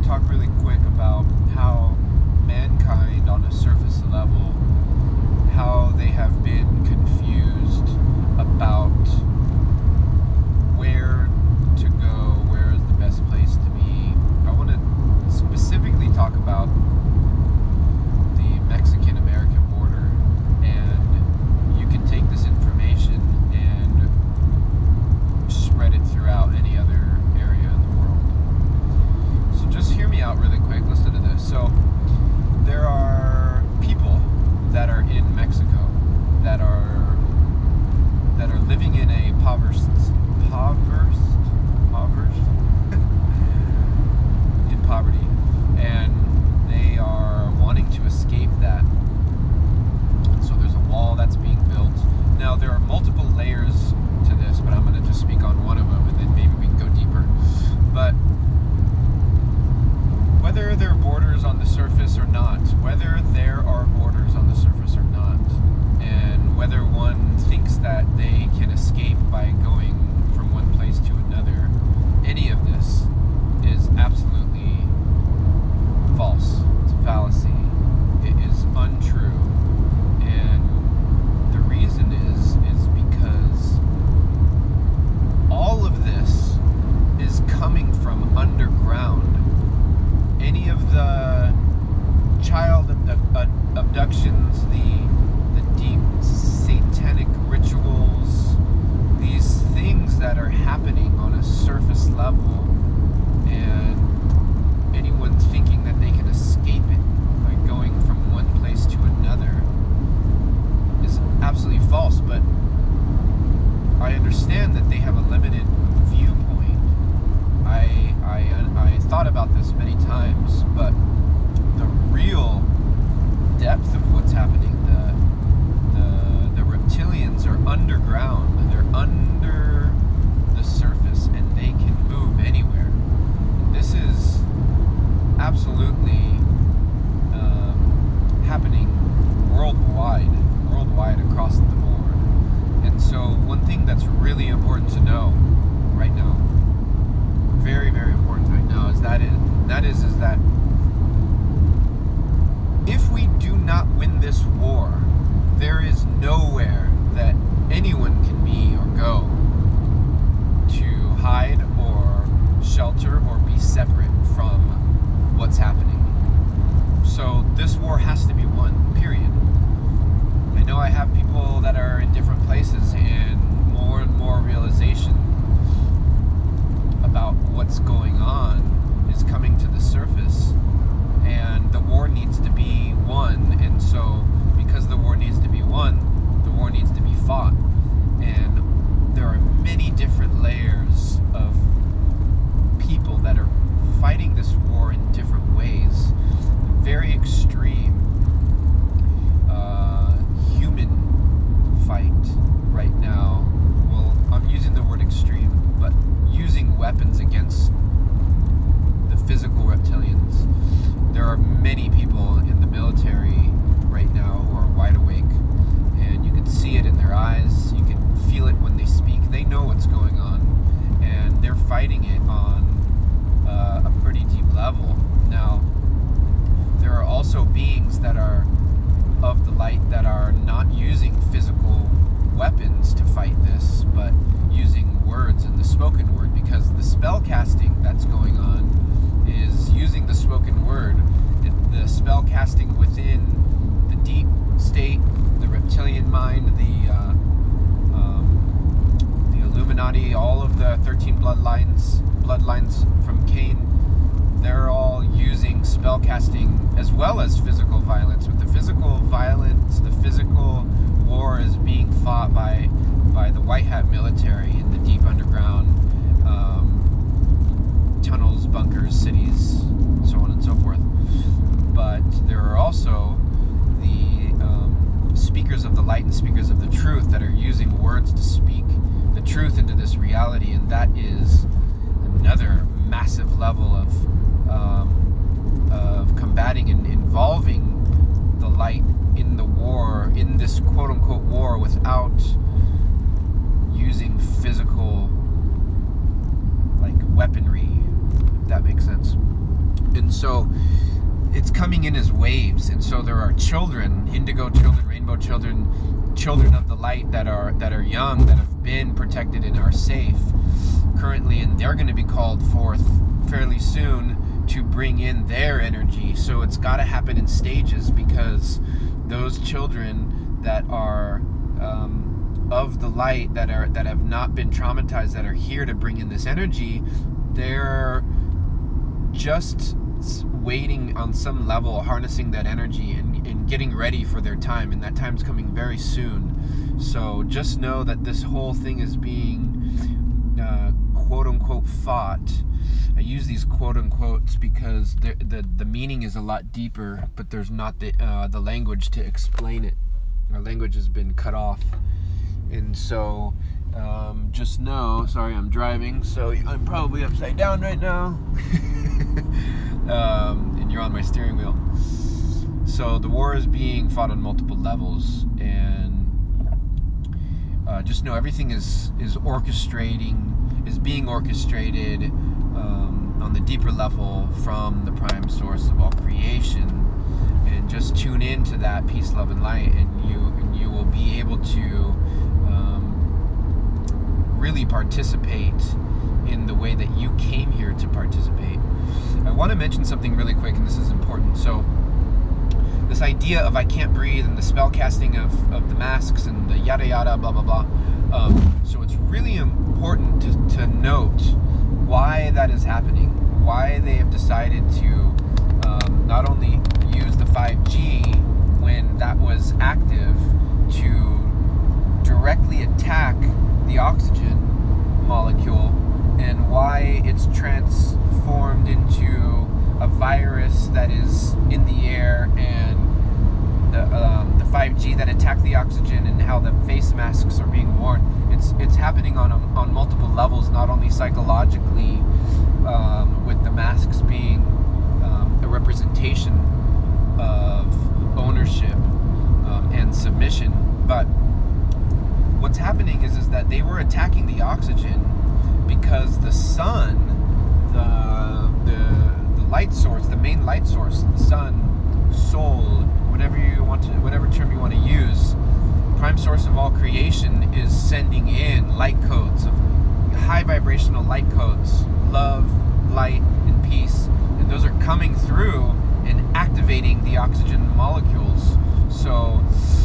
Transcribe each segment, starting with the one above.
talk really quick about how mankind on a surface level, how they have been confused about where to go, where is the best place to be. I want to specifically talk about the Mexican-American border, and you can take this information and spread it throughout any other area in the world. So just hear me out really quick, listen to this. So there are people that are in Mexico that are living in a impoverished in poverty, and they are wanting to escape that. And so there's a wall that's being built. Now there are multiple layers to this, but I'm going to just speak on one of them, and then maybe we can go deeper. But whether there are borders on the surface or not, whether there are borders on the surface or not, and whether one thinks that they can escape by going from one place to another, any of this is absolutely false. It's a fallacy. It is untrue. And the reason is because all of this is coming from underground. Any of the child abductions, the deep satanic rituals, these things that are happening on a surface level, and anyone thinking that they can escape it by going from one place to another is absolutely false. But I understand that they have a limited viewpoint. I thought about this many times, but the real depth of what's happening, the reptilians are underground. They're under the surface, and they can move anywhere. This is absolutely happening worldwide across the board. And so one thing that's really important to know right now, very, very important right now, is that if we do not win this war, there is nowhere that anyone can be or go to hide or shelter or be separate from what's happening. So this war has to be won, period. I know I have people that are in different places, and more realization about what's going on is coming to the surface, and the war needs to be won. And so because the war needs to be won, the war needs to be fought, and there are many different layers of people that are fighting this war in different ways. Very extreme human fight right now. Well, I'm using the word extreme, but using weapons against the physical reptilians. There are many people in the military right now who are wide awake, and you can see it in their eyes. You can feel it when they speak. They know what's going on, and they're fighting it on a pretty deep level. Now, there are also beings that are of the light that are not using physical weapons to fight this, but using words and the spoken word, because the spell casting that's going on is using the spoken word. The spell casting within the deep state, the reptilian mind, the Illuminati, all of the 13 bloodlines from Cain, they're all using spell casting as well as physical violence. With the physical violence, the physical war is being fought by the white hat military in the deep underground tunnels, bunkers, cities, so on and so forth. But there are also the speakers of the light and speakers of the truth that are using words to speak the truth into this reality, and that is another massive level of combating and involving the light in the war, in this quote-unquote war, without using physical, like, weaponry, if that makes sense. And so it's coming in as waves. And so there are children, indigo children, rainbow children, children of the light that are young, that have been protected and are safe currently, and they're going to be called forth fairly soon to bring in their energy. So it's got to happen in stages, because those children that are of the light, that have not been traumatized, that are here to bring in this energy, they're just waiting on some level, harnessing that energy and getting ready for their time, and that time's coming very soon. So just know that this whole thing is being quote-unquote fought. I use these quote-unquotes because the meaning is a lot deeper, but there's not the language to explain it. Our language has been cut off. And so just know, sorry, I'm driving, so I'm probably upside down right now. And you're on my steering wheel. So the war is being fought on multiple levels, and just know everything is being orchestrated on the deeper level from the prime source of all creation. And just tune into that peace, love, and light, and you will be able to really participate in the way that you came here to participate. I want to mention something really quick, and this is important. So this idea of I can't breathe, and the spell casting of the masks, and the yada yada blah blah blah. So it's really important to note why that is happening, why they have decided to not only use the 5G when that was active to directly attack the oxygen molecule, and why it's transformed into a virus that is in the air, and the 5G that attacked the oxygen, and how the face masks are being worn. It's happening on multiple levels, not only psychologically, with the masks being a representation of ownership and submission, but what's happening is that they were attacking the oxygen because the sun, the light source, the main light source, the sun, soul, whatever term you want to use, prime source of all creation, is sending in light codes, of high vibrational light codes, love, light, and peace, and those are coming through and activating the oxygen molecules. So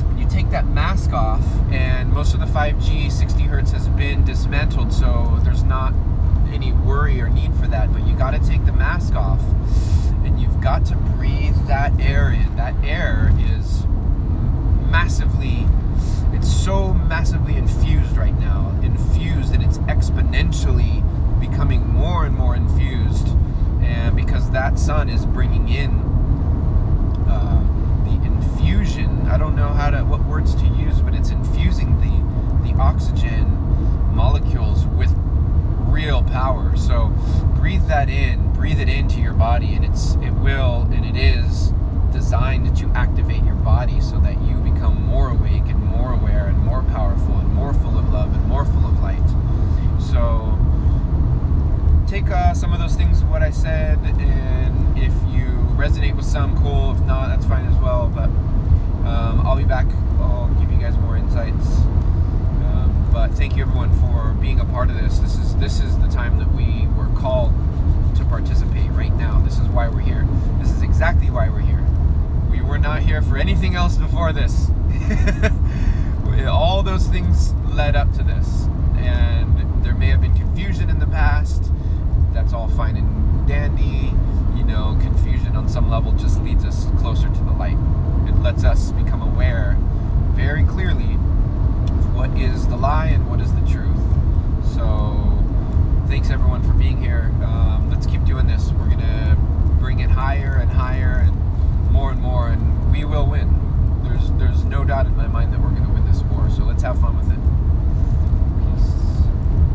when you take that mask off, and most of the 5G 60 hertz has been dismantled, so there's not any worry or need for that, but you got to take the mask off, and you've got to breathe that air in. That air is it's so massively infused right now, and it's exponentially becoming more and more infused, and because that sun is bringing in the infusion, I don't know what words to use, but it's infusing the oxygen molecules with real power. So breathe that in, breathe it into your body, and it is designed to activate your body so that you become more awake and more aware and more powerful and more full of love and more full of light. So take some of those things, what I said, and if you resonate with some, cool. If not, that's fine as well. But I'll be back. I'll give you guys more insights. But thank you everyone for being a part of this. This is the time that we were called to participate right now. This is why we're here. This is exactly why we're here. We were not here for anything else before this. All those things led up to this, and there may have been confusion in the past. That's all fine and dandy. Confusion on some level just leads us closer to the light. It lets us become aware very clearly of what is the lie and what is the truth. So thanks everyone for being here. Let's keep doing this. We're gonna